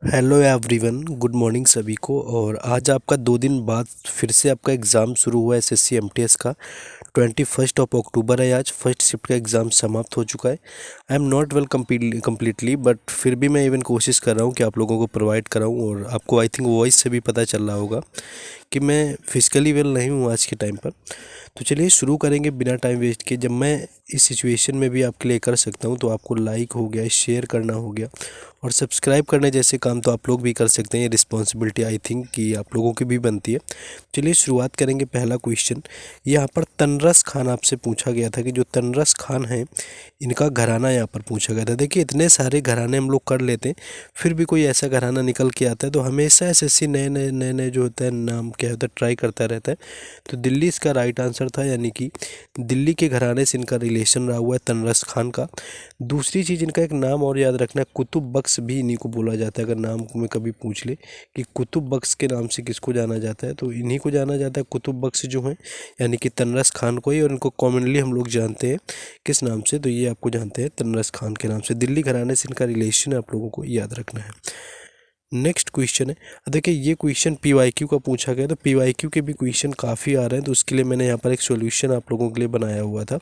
Hello everyone, good morning सभी को। और आज आपका 2 दिन बाद फिर से आपका एग्ज़ाम शुरू हुआ है एसएससी एमटीएस का। 21 अक्टूबर है आज। फर्स्ट शिफ्ट का एग्ज़ाम समाप्त हो चुका है। I am not well completely, but फिर भी मैं इवन कोशिश कर रहा हूँ कि आप लोगों को प्रोवाइड कराऊँ। और आपको आई थिंक वॉइस से भी पता चल रहा होगा कि मैं फिजिकली वेल नहीं हूँ आज के टाइम पर। तो चलिए शुरू करेंगे बिना टाइम वेस्ट किए। जब मैं इस सिचुएशन में भी आपके लिए कर सकता हूँ तो आपको लाइक हो गया, शेयर करना हो गया और सब्सक्राइब करने जैसे काम तो आप लोग भी कर सकते हैं। ये रिस्पॉन्सिबिलिटी आई थिंक कि आप लोगों की भी बनती है। चलिए शुरुआत करेंगे। पहला क्वेश्चन यहाँ पर तनरस खान आपसे पूछा गया था कि जो तनरस खान है इनका घराना यहाँ पर पूछा गया था। देखिए इतने सारे घराने हम लोग कर लेते हैं, फिर भी कोई ऐसा घराना निकल के आता है तो हमेशा एसएससी नए नए जो होता है नाम क्या होता है ट्राई करता रहता है। तो दिल्ली इसका राइट आंसर था, यानी कि दिल्ली के घराने से इनका रिलेशन रहा हुआ है तनरस खान का। दूसरी चीज़, इनका एक नाम और याद रखना है, कुतुब बख्श भी इन्हीं को बोला जाता है। अगर नाम में कभी पूछ ले कि कुतुब बख्श के नाम से किसको जाना जाता है तो इन्हीं को जाना जाता है, कुतुब बख्श जो हैं, यानी कि तनरस खान को ही। और इनको कॉमनली हम लोग जानते हैं किस नाम से, तो ये आपको जानते हैं तनरस खान के नाम से। दिल्ली घराने से इनका रिलेशन आप लोगों को याद रखना है। नेक्स्ट क्वेश्चन है, देखिए ये क्वेश्चन पीवाईक्यू का पूछा गया। तो पीवाईक्यू के भी क्वेश्चन काफ़ी आ रहे हैं, तो उसके लिए मैंने यहाँ पर एक सॉल्यूशन आप लोगों के लिए बनाया हुआ था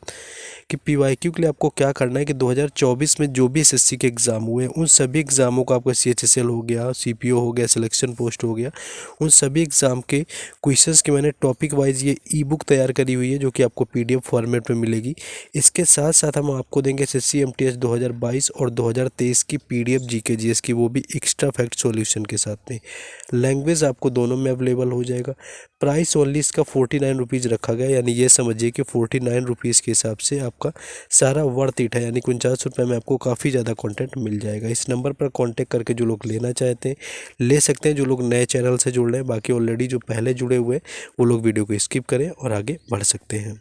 कि पीवाईक्यू के लिए आपको क्या करना है कि 2024 में जो भी एसएससी के एग्ज़ाम हुए हैं उन सभी एग्ज़ामों का, आपका सीएचएसएल हो गया, सीपीओ हो गया, सिलेक्शन पोस्ट हो गया, उन सभी एग्ज़ाम के क्वेश्चंस की मैंने टॉपिक वाइज ये ई बुक तैयार करी हुई है जो कि आपको पीडीएफ फॉर्मेट में मिलेगी। इसके साथ साथ हम आपको देंगे एसएससी एमटीएस 2022 और 2023 की पीडीएफ जीके जीएस की, वो भी एक्स्ट्रा फैक्ट सॉल्यूशन के साथ में। लैंग्वेज आपको दोनों में अवेलेबल हो जाएगा। प्राइस ओनली इसका 49 रुपीज़ रखा गया, यानी ये समझिए कि 49 रुपीज़ के हिसाब से आपका सारा वर्थ इट है, यानी 49 रुपये में आपको काफ़ी ज़्यादा कंटेंट मिल जाएगा। इस नंबर पर कांटेक्ट करके जो लोग लेना चाहते हैं ले सकते हैं। जो लोग नए चैनल से जुड़ रहे हैं, बाकी ऑलरेडी जो पहले जुड़े हुए हैं वो लोग वीडियो को स्किप करें और आगे बढ़ सकते हैं।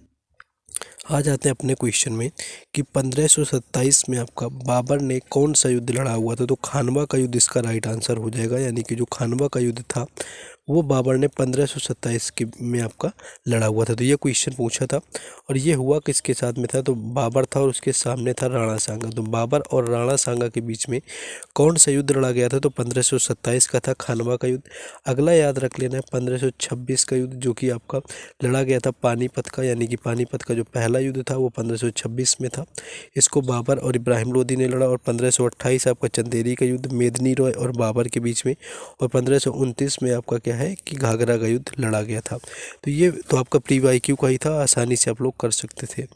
आ जाते हैं अपने क्वेश्चन में कि 1527 में आपका बाबर ने कौन सा युद्ध लड़ा हुआ था। तो खानवा का युद्ध इसका राइट आंसर हो जाएगा, यानी कि जो खानवा का युद्ध था वो बाबर ने 1527 के में आपका लड़ा हुआ था। तो ये क्वेश्चन पूछा था और ये हुआ किसके साथ में था, तो बाबर था और उसके सामने था राणा सांगा। तो बाबर और राणा सांगा के बीच में कौन सा युद्ध लड़ा गया था, तो 1527 का था खानवा का युद्ध। अगला याद रख लेना है 1526 का युद्ध, जो कि आपका लड़ा गया था पानीपत का, यानी कि पानीपत का जो पहला युद्ध था वो 1526 में था। इसको बाबर और इब्राहिम लोदी ने लड़ा। और 1528 आपका चंदेरी का युद्ध मेदिनी रॉय और बाबर के बीच में। और 1529 में आपका क्या है कि घाघरा का युद्ध लड़ा गया था। तो ये तो आपका प्री वाईक्यू का ही था, आसानी से आप लोग कर सकते थे।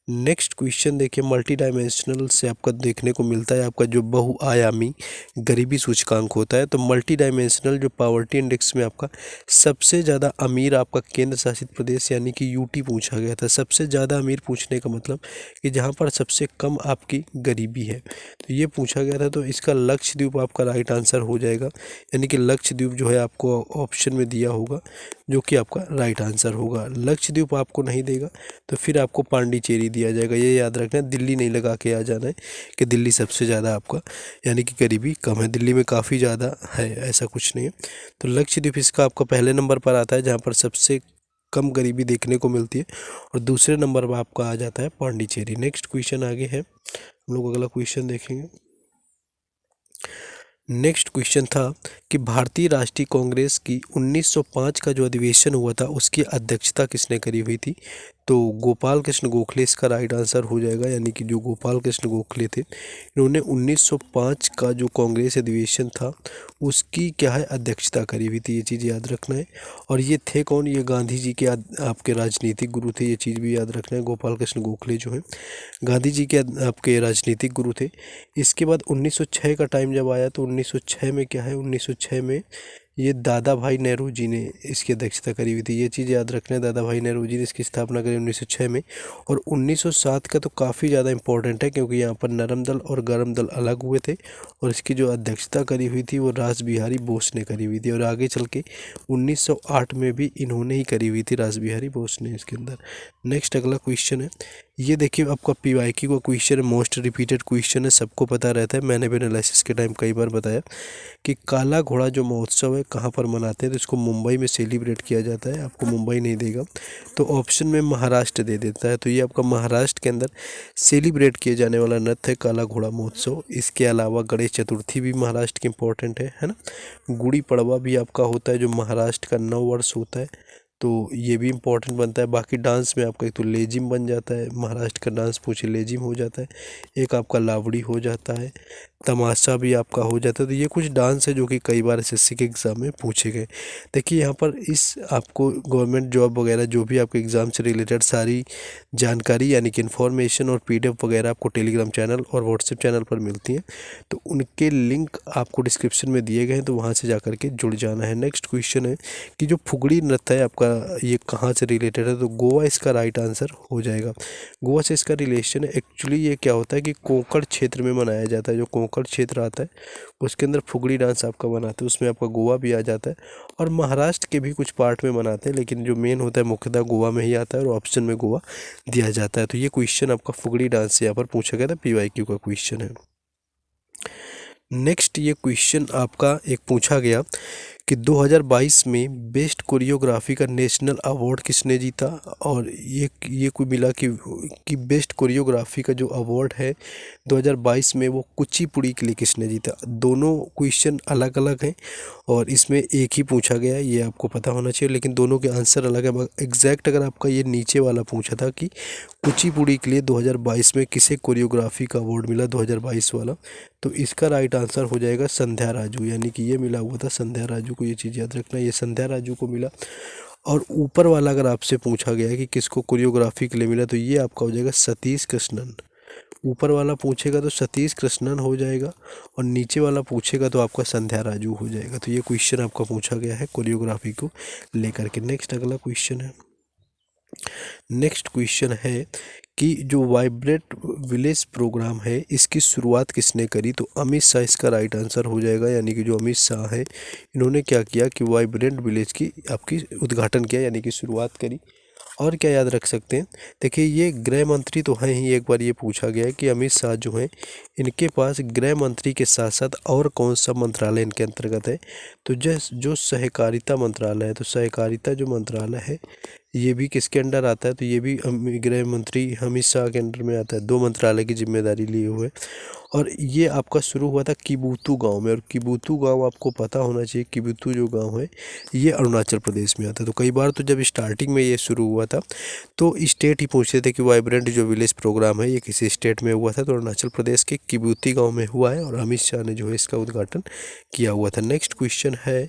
नेक्स्ट क्वेश्चन देखिए, मल्टी डायमेंशनल से आपका देखने को मिलता है आपका जो बहुआयामी गरीबी सूचकांक होता है। तो मल्टी डायमेंशनल जो पावर्टी इंडेक्स में आपका सबसे ज़्यादा अमीर आपका केंद्र शासित प्रदेश यानी कि यूटी पूछा गया था। सबसे ज़्यादा अमीर पूछने का मतलब कि जहाँ पर सबसे कम आपकी गरीबी है, तो ये पूछा गया था। तो इसका लक्षद्वीप आपका राइट आंसर हो जाएगा, यानी कि लक्षद्वीप जो है आपको ऑप्शन में दिया होगा जो कि आपका राइट आंसर होगा। लक्षद्वीप आपको नहीं देगा तो फिर आपको पांडिचेरी दिया जाएगा। ये याद रखना है, दिल्ली नहीं लगा के आ जाना है कि दिल्ली सबसे ज़्यादा आपका यानी कि गरीबी कम है। दिल्ली में काफ़ी ज़्यादा है, ऐसा कुछ नहीं है। तो लक्षद्वीप इसका आपका पहले नंबर पर आता है जहाँ पर सबसे कम गरीबी देखने को मिलती है। और दूसरे नंबर पर आपका आ जाता है पांडिचेरी। नेक्स्ट क्वेश्चन आगे है, हम लोग अगला क्वेश्चन देखेंगे। नेक्स्ट क्वेश्चन था कि भारतीय राष्ट्रीय कांग्रेस की 1905 का जो अधिवेशन हुआ था उसकी अध्यक्षता किसने करी हुई थी, तो गोपाल कृष्ण गोखले इसका राइट आंसर हो जाएगा, यानी कि जो गोपाल कृष्ण गोखले थे इन्होंने 1905 का जो कांग्रेस अधिवेशन था उसकी क्या है अध्यक्षता करी हुई थी। ये चीज़ याद रखना है। और ये थे कौन, ये गांधी जी के आपके राजनीतिक गुरु थे, ये चीज़ भी याद रखना है। गोपाल कृष्ण गोखले जो है गांधी जी के आपके राजनीतिक गुरु थे। इसके बाद 1906 का टाइम जब आया तो 1906 में क्या है, 1906 में ये दादा भाई नेहरू जी ने इसकी अध्यक्षता करी हुई थी। ये चीज़ याद रखना है, दादा भाई नेहरू जी ने इसकी स्थापना करी 1906 में। और 1907 का तो काफ़ी ज़्यादा इंपॉर्टेंट है क्योंकि यहाँ पर नरम दल और गरम दल अलग हुए थे और इसकी जो अध्यक्षता करी हुई थी वो रास बिहारी बोस ने करी हुई थी। और आगे चल के 1908 में भी इन्होंने ही करी हुई थी, रास बिहारी बोस ने इसके अंदर। नेक्स्ट अगला क्वेश्चन है ये देखिए आपका पीवाईक्यू का क्वेश्चन है, मोस्ट रिपीटेड क्वेश्चन है, सबको पता रहता है, मैंने भी एनालिसिस के टाइम कई बार बताया कि काला घोड़ा जो महोत्सव है कहाँ पर मनाते हैं, तो इसको मुंबई में सेलिब्रेट किया जाता है। आपको मुंबई नहीं देगा तो ऑप्शन में महाराष्ट्र दे देता है, तो ये आपका महाराष्ट्र के अंदर सेलिब्रेट किए जाने वाला नृत्य है काला घोड़ा महोत्सव। इसके अलावा गणेश चतुर्थी भी महाराष्ट्र की इंपॉर्टेंट है ना। गुड़ी पड़वा भी आपका होता है जो महाराष्ट्र का नव वर्ष होता है, तो ये भी इम्पोर्टेंट बनता है। बाकी डांस में आपका एक तो लेजिम बन जाता है, महाराष्ट्र का डांस पूछे लेजिम हो जाता है, एक आपका लावड़ी हो जाता है, तमाशा भी आपका हो जाता है। तो ये कुछ डांस है जो कि कई बार एसएससी के एग्ज़ाम में पूछे गए। देखिए यहाँ पर इस आपको गवर्नमेंट जॉब वगैरह जो भी आपके एग्ज़ाम से रिलेटेड सारी जानकारी यानी कि इन्फॉर्मेशन और पीडीएफ वगैरह आपको टेलीग्राम चैनल और व्हाट्सएप चैनल पर मिलती हैं, तो उनके लिंक आपको डिस्क्रिप्शन में दिए गए हैं, तो वहाँ से जा कर के जुड़ जाना है। नेक्स्ट क्वेश्चन है कि जो फुगड़ी नृत्य है आपका ये कहाँ से रिलेटेड है, तो गोवा इसका राइट आंसर हो जाएगा। गोवा से इसका रिलेशन है। एक्चुअली ये क्या होता है कि कोंकण क्षेत्र में मनाया जाता है, जो कोंकण क्षेत्र आता है उसके अंदर फुगड़ी डांस आपका मनाते हैं, उसमें आपका गोवा भी आ जाता है और महाराष्ट्र के भी कुछ पार्ट में मनाते हैं, लेकिन जो मेन होता है मुख्यतः गोवा में ही आता है और ऑप्शन में गोवा दिया जाता है। तो ये क्वेश्चन आपका फुगड़ी डांस से यहाँ पर पूछा गया था, पीवाईक्यू का क्वेश्चन है। नेक्स्ट ये क्वेश्चन आपका एक पूछा गया कि 2022 में बेस्ट कोरियोग्राफी का नेशनल अवार्ड किसने जीता, और ये कोई मिला कि बेस्ट कोरियोग्राफी का जो अवार्ड है 2022 में वो कुचिपुड़ी के लिए किसने जीता। दोनों क्वेश्चन अलग अलग हैं और इसमें एक ही पूछा गया है, ये आपको पता होना चाहिए, लेकिन दोनों के आंसर अलग है। एग्जैक्ट अगर आपका ये नीचे वाला पूछा था कि कुचिपुड़ी के लिए 2022 में किसे कोरियोग्राफी का अवार्ड मिला 2022 वाला, तो इसका राइट आंसर हो जाएगा संध्या राजू, यानी कि ये मिला हुआ था संध्या राजू को, ये चीज़ याद रखना, ये संध्या राजू को मिला। और ऊपर वाला अगर आपसे पूछा गया है कि किसको कोरियोग्राफी के लिए मिला, तो ये आपका हो जाएगा सतीश कृष्णन। ऊपर वाला पूछेगा तो सतीश कृष्णन हो जाएगा और नीचे वाला पूछेगा तो आपका संध्या राजू हो जाएगा। तो ये क्वेश्चन आपका पूछा गया है कोरियोग्राफी को लेकर के। नेक्स्ट अगला क्वेश्चन है, नेक्स्ट क्वेश्चन है कि जो वाइब्रेंट विलेज प्रोग्राम है इसकी शुरुआत किसने करी, तो अमित शाह इसका राइट आंसर हो जाएगा। यानी कि जो अमित शाह है इन्होंने क्या किया कि वाइब्रेंट विलेज की आपकी उद्घाटन किया, यानी कि शुरुआत करी। और क्या याद रख सकते हैं, देखिए ये गृह मंत्री तो हैं ही, एक बार ये पूछा गया है कि अमित शाह जो हैं इनके पास गृह मंत्री के साथ साथ और कौन सा मंत्रालय इनके अंतर्गत है, तो जो सहकारिता मंत्रालय है, तो सहकारिता जो मंत्रालय है ये भी किसके अंडर आता है, तो ये भी गृह मंत्री अमित शाह के अंडर में आता है। दो मंत्रालय की जिम्मेदारी लिए हुए, और ये आपका शुरू हुआ था किबुतु गांव में, और किबुतु गांव आपको पता होना चाहिए, किबुतु जो गांव है ये अरुणाचल प्रदेश में आता है। तो कई बार तो जब स्टार्टिंग में ये शुरू हुआ था तो स्टेट ही पूछते थे कि वाइब्रेंट जो विलेज प्रोग्राम है ये किसी स्टेट में हुआ था, तो अरुणाचल प्रदेश के किबुती गाँव में हुआ है और अमित शाह ने जो है इसका उद्घाटन किया हुआ था। नेक्स्ट क्वेश्चन है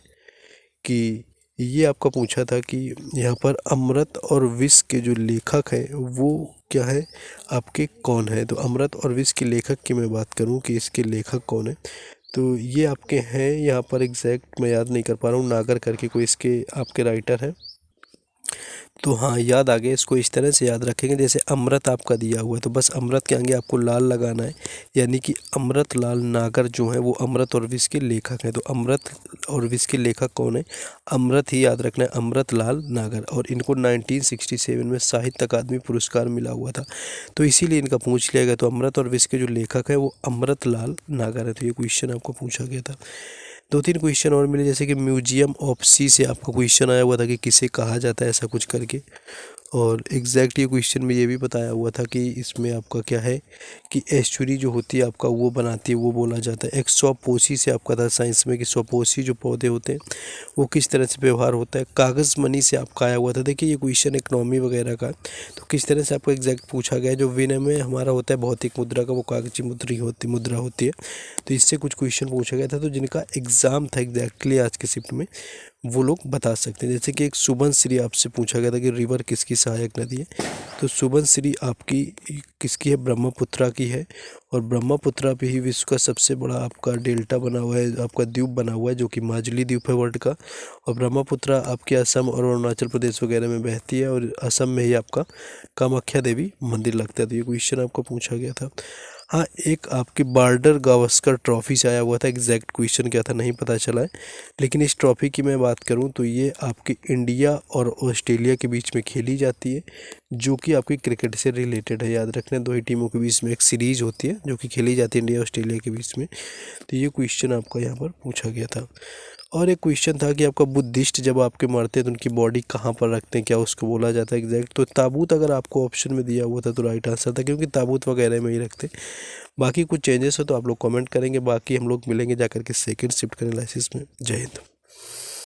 कि ये आपका पूछा था कि यहाँ पर अमृत और विष के जो लेखक हैं वो क्या है आपके कौन है, तो अमृत और विष के लेखक की मैं बात करूँ कि इसके लेखक कौन है, तो ये आपके हैं यहाँ पर एग्जैक्ट मैं याद नहीं कर पा रहा हूँ, नागर करके कोई इसके आपके राइटर है। तो हाँ याद आ गया, इसको इस तरह से याद रखेंगे जैसे अमृत आपका दिया हुआ है तो बस अमृत के आगे आपको लाल लगाना है, यानी कि अमृत लाल नागर जो है वो अमृत और विष के लेखक हैं। तो अमृत और विष के लेखक कौन है, अमृत ही याद रखना है, अमृत लाल नागर। और इनको 1967 में साहित्य अकादमी पुरस्कार मिला हुआ था, तो इसीलिए इनका पूछ लिया गया। तो अमृत और विष के जो लेखक है वो अमृत लाल नागर है। तो ये क्वेश्चन आपको पूछा गया था। दो तीन क्वेश्चन और मिले, जैसे कि म्यूजियम ऑफ सी से आपका क्वेश्चन आया हुआ था कि किसे कहा जाता है ऐसा कुछ करके, और एग्जैक्ट ये क्वेश्चन में ये भी बताया हुआ था कि इसमें आपका क्या है कि एस्चुरी जो होती है आपका वो बनाती है, वो बोला जाता है। एक स्वपोषी से आपका था साइंस में कि स्वपोषी जो पौधे होते हैं वो किस तरह से व्यवहार होता है। कागज़ मनी से आपका आया हुआ था, देखिए ये क्वेश्चन इकोनॉमी वगैरह का, तो किस तरह से आपको एग्जैक्ट पूछा गया है। जो विनिमय हमारा होता है भौतिक मुद्रा का वो कागजी मुद्रा होती है, तो इससे कुछ क्वेश्चन पूछा गया था। तो जिनका एग्ज़ाम था एग्जैक्टली आज के शिफ्ट में वो लोग बता सकते हैं। जैसे कि एक सुबनश्री आपसे पूछा गया था कि रिवर किसकी सहायक नदी है, तो सुबनश्री आपकी किसकी है, ब्रह्मपुत्रा की है, और ब्रह्मपुत्रा पे ही विश्व का सबसे बड़ा आपका डेल्टा बना हुआ है, आपका द्वीप बना हुआ है जो कि माजुली द्वीप है वर्ल्ड का। और ब्रह्मपुत्रा आपके असम और अरुणाचल प्रदेश वगैरह में बहती है, और असम में ही आपका कामाख्या देवी मंदिर लगता है। तो ये क्वेश्चन आपको पूछा गया था। हाँ, एक आपकी बार्डर गावस्कर ट्रॉफी से आया हुआ था, एग्जैक्ट क्वेश्चन क्या था नहीं पता चला है, लेकिन इस ट्रॉफी की मैं बात करूं तो ये आपके इंडिया और ऑस्ट्रेलिया के बीच में खेली जाती है, जो कि आपकी क्रिकेट से रिलेटेड है। याद रखना, दो ही टीमों के बीच में एक सीरीज होती है जो कि खेली जाती है इंडिया ऑस्ट्रेलिया के बीच में। तो ये क्वेश्चन आपका यहाँ पर पूछा गया था। और एक क्वेश्चन था कि आपका बुद्धिस्ट जब आपके मरते हैं तो उनकी बॉडी कहाँ पर रखते हैं, क्या उसको बोला जाता है एग्जैक्ट? तो ताबूत अगर आपको ऑप्शन में दिया हुआ था तो राइट आंसर था, क्योंकि ताबूत वगैरह में ही रखते। बाकी कुछ चेंजेस हो तो आप लोग कमेंट करेंगे, बाकी हम लोग मिलेंगे जाकर के सेकंड शिफ्ट के एनालिसिस में। जय हिंद।